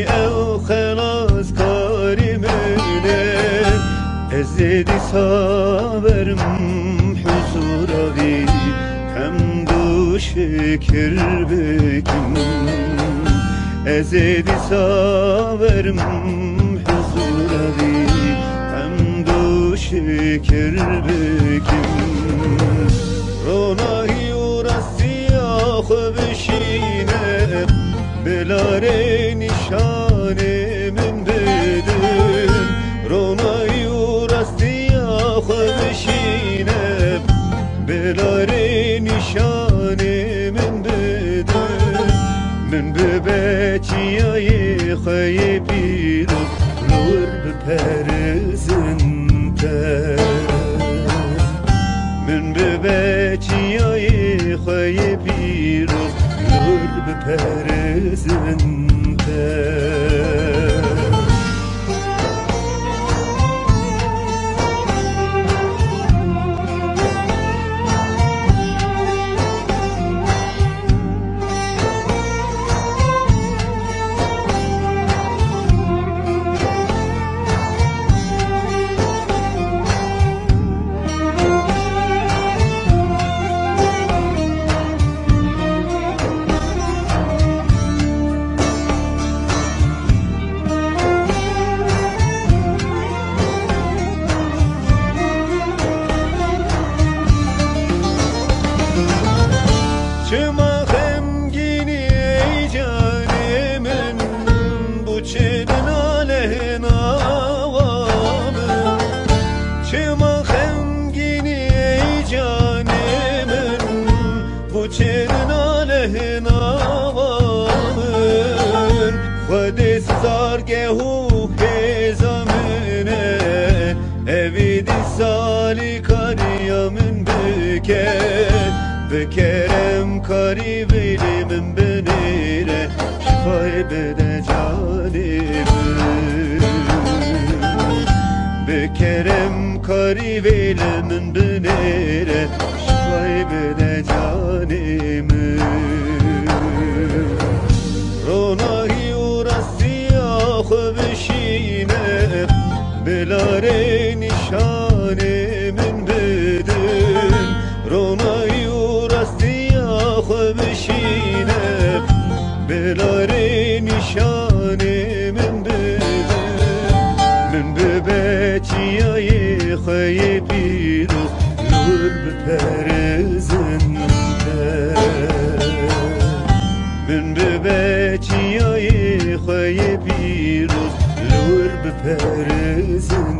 ev xelas kari mene ezedi saverim huzuravi hamdu şekir bekim ezedi saverim huzuravi hamdu şekir bekim ronahi urasiyah beşine belare nişane min bedin ronahi urasiyah beşine belare nişane min bedin min bebeciye xaybi nur beperzinte من ببچیای خواهی پیروز نور بپرزنده Çıma hemgini ey canimin bu çedin aleyhin avamın Çıma hemgini ey canimin bu çedin aleyhin avamın Xwedis zargehu hezamine evidi sali kariyamin beket Bekerem kari velimin benire şifayı bede canimim Bekerem kari velimin benire şifayı bede canimim Ronahi urasiyah beşine belare nişane min bedin Ronahi بشینه بلاره نشانه من بده من به بچیای خواهی پیروز نور بپرزنده من به بچیای خواهی پیروز نور بپرزنده